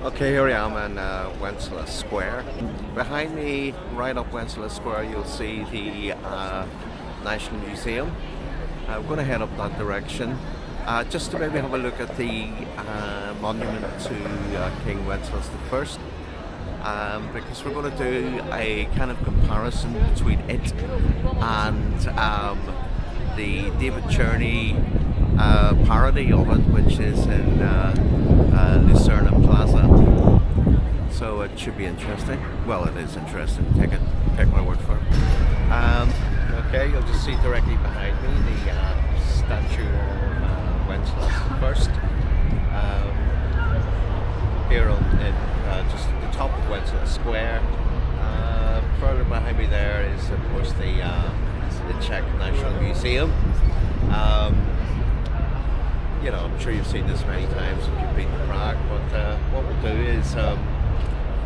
Okay, here I am in Wenceslas Square. Behind me, right up Wenceslas Square, you'll see the National Museum. I'm going to head up that direction just to maybe have a look at the monument to King Wenceslas I, because we're going to do a kind of comparison between it and the David Černý parody of it, which is in Lucerna Passage. So it should be interesting. Well, it is interesting. Take my word for it. Okay, you'll just see directly behind me the statue of Wenceslas I. Here in just at the top of Wenceslas Square. Further behind me there is, of course, the Czech National Museum. You know, I'm sure you've seen this many times if you've been to Prague, but what we'll do is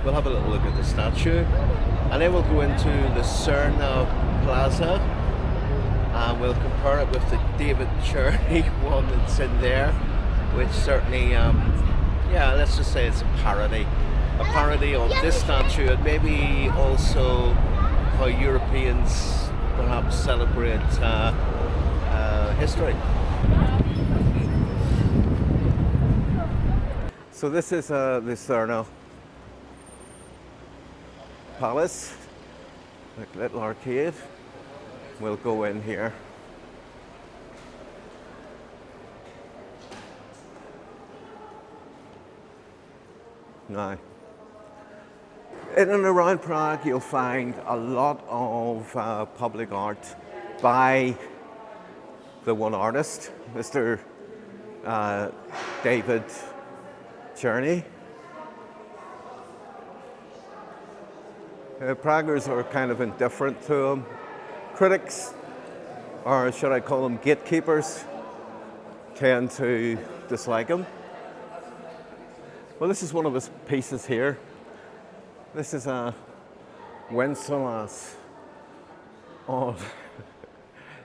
we'll have a little look at the statue, and then we'll go into the Lucerna Passage, and we'll compare it with the David Černý one that's in there, which certainly, yeah, let's just say it's a parody of this statue, and maybe also how Europeans perhaps celebrate history. So this is the Cerny Palace, like a little arcade. We'll go in here. Now, in and around Prague, you'll find a lot of public art by the one artist, Mr. David Černý. Praguers are kind of indifferent to him. Critics, or should I call them gatekeepers, tend to dislike him. Well, this is one of his pieces here. This is a Wenceslas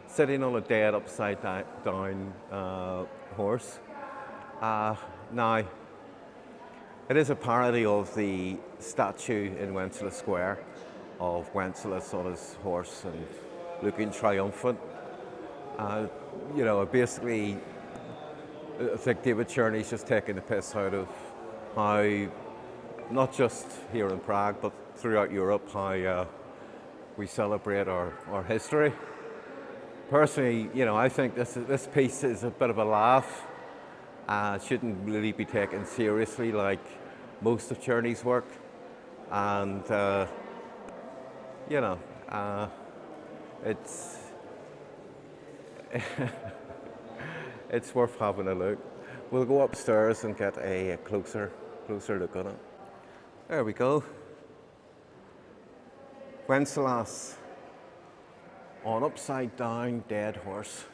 sitting on a dead upside down horse. Now, it is a parody of the statue in Wenceslas Square of Wenceslas on his horse and looking triumphant. You know, basically, I think David Černý's just taking the piss out of how, not just here in Prague, but throughout Europe, how we celebrate our history. Personally, you know, I think this piece is a bit of a laugh. It shouldn't really be taken seriously like most of Černý's work, and you know, it's it's worth having a look. We'll go upstairs and get a closer look at it. There we go. Wenceslas on upside down dead horse.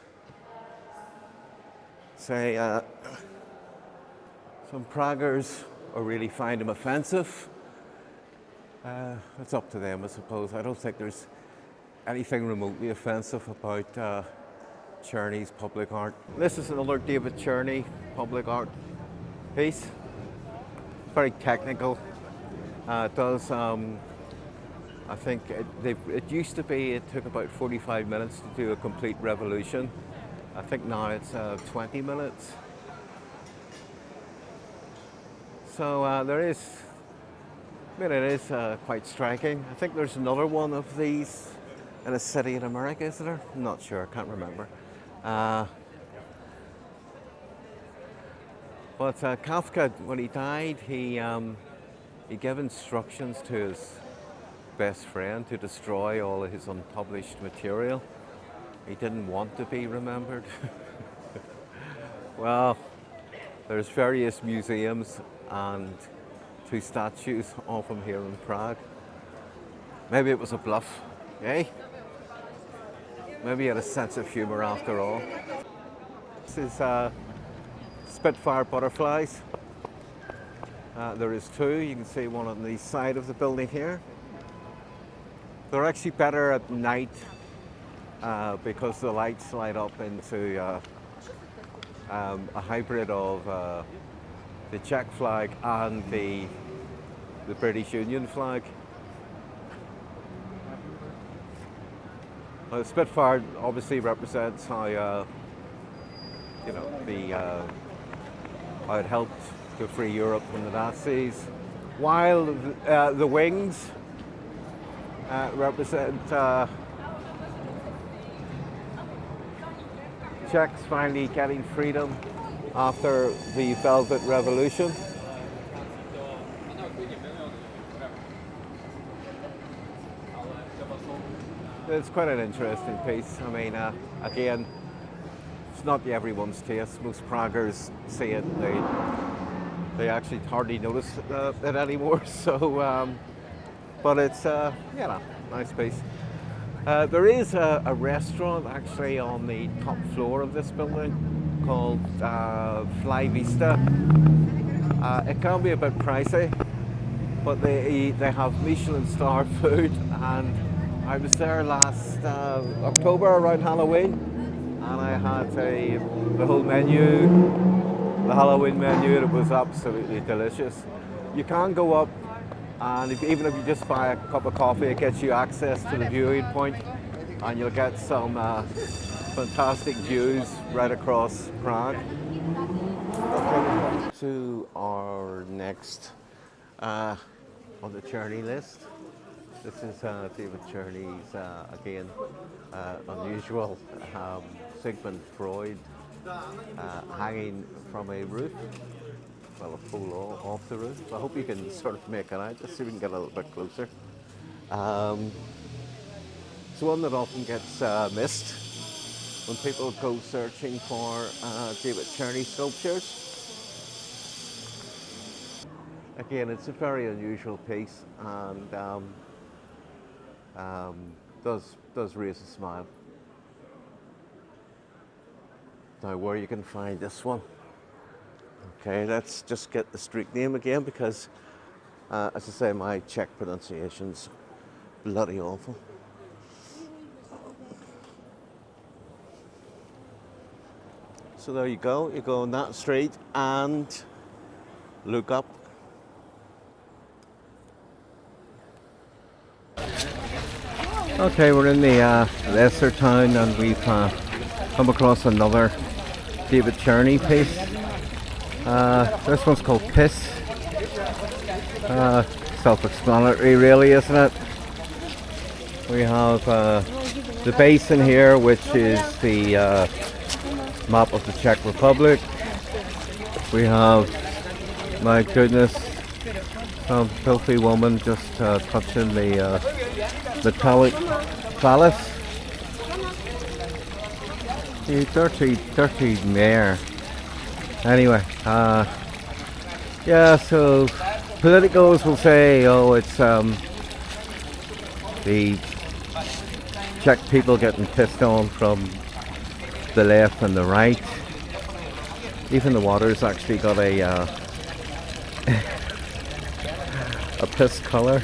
Say, some Praguers really find him offensive. It's up to them, I suppose. I don't think there's anything remotely offensive about Černý's public art. This is another David Černý public art piece. Very technical. It does, I think it used to be, it took about 45 minutes to do a complete revolution. I think now it's 20 minutes. So there is, I mean, it is quite striking. I think there's another one of these in a city in America, is there? I'm not sure, I can't remember. But Kafka, when he died, he gave instructions to his best friend to destroy all of his unpublished material. He didn't want to be remembered. Well, there's various museums and two statues of him here in Prague. Maybe it was a bluff, eh? Maybe he had a sense of humor after all. This is Spitfire butterflies. There is two. You can see one on the side of the building here. They're actually better at night because the lights light up into a hybrid of the Czech flag and the British Union flag. The Spitfire obviously represents how you know, how it helped to free Europe from the Nazis, while the wings represent Czechs finally getting freedom after the Velvet Revolution. It's quite an interesting piece. I mean, again, it's not everyone's taste. Most Praguers see it, they actually hardly notice it anymore. So, but it's you know, nice piece. There is a restaurant actually on the top floor of this building called Fly Vista. It can be a bit pricey, but they have Michelin star food, and I was there last October around Halloween, and I had the whole menu, the Halloween menu, and it was absolutely delicious. You can go up, and even if you just buy a cup of coffee, it gets you access to the viewing point, and you'll get some fantastic views right across Prague. Okay, to our next on the Czerny list. This is David Černý's, again, unusual Sigmund Freud hanging from a roof, well, a pole off the roof. I hope you can sort of make it out, just so we can get a little bit closer. It's one that often gets missed when people go searching for David Černý sculptures. Again, it's a very unusual piece, and does raise a smile. Now, where you can find this one? Okay, let's just get the street name again, because as I say, my Czech pronunciation's bloody awful. So there you go on that street and look up. Okay, we're in the lesser town, and we've come across another David Černý piece. This one's called Piss. Self-explanatory really, isn't it? We have the basin here, which is the map of the Czech Republic. We have, my goodness, some filthy woman just touching the metallic phallus. You dirty mare. Anyway, yeah, so politicals will say, oh, it's the Czech people getting pissed on from the left and the right. Even the water's actually got a piss colour.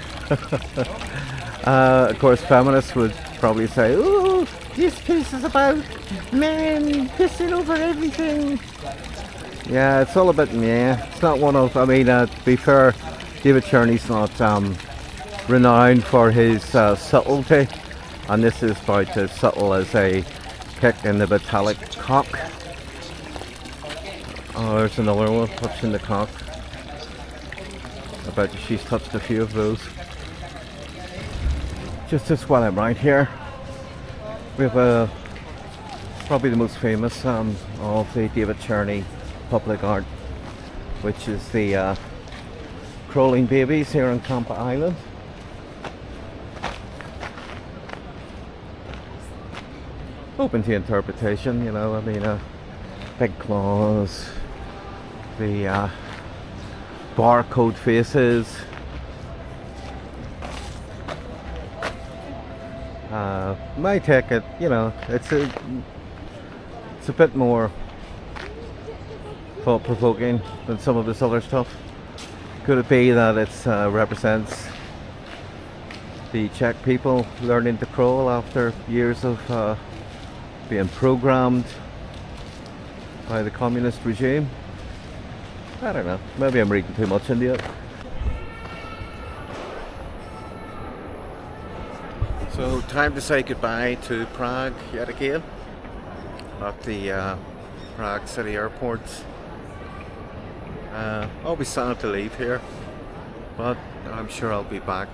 Of course, feminists would probably say, "Ooh, this piece is about men pissing over everything." Yeah, it's all a bit meh. It's not one of, I mean, to be fair, David Černý's not renowned for his subtlety, and this is about as subtle as a kick in the metallic cock. Oh, there's another one touching the cock. I bet she's touched a few of those. Just while I'm right here, we have probably the most famous of the David Černý public art, which is the crawling babies here on Campa Island. Open to interpretation, you know, I mean, big claws, the barcode faces, my take it, you know, it's a bit more thought-provoking than some of this other stuff. Could it be that it represents the Czech people learning to crawl after years of being programmed by the communist regime? I don't know. Maybe I'm reading too much into it. So time to say goodbye to Prague yet again at the Prague City Airport. Always sad to leave here, but I'm sure I'll be back.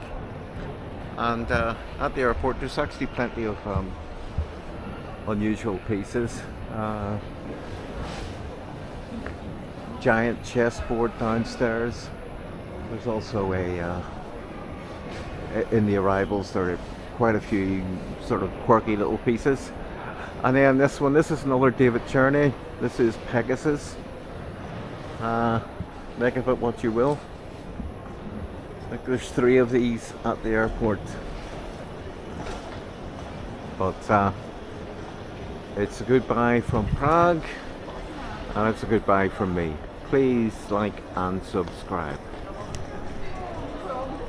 And at the airport there's actually plenty of unusual pieces. Giant chessboard downstairs. There's also in the arrivals there are quite a few sort of quirky little pieces. And then this one, this is another David Černý. This is Pegasus. Make of it what you will. Like there's 3 of these at the airport. But it's a goodbye from Prague, and it's a goodbye from me. Please like and subscribe.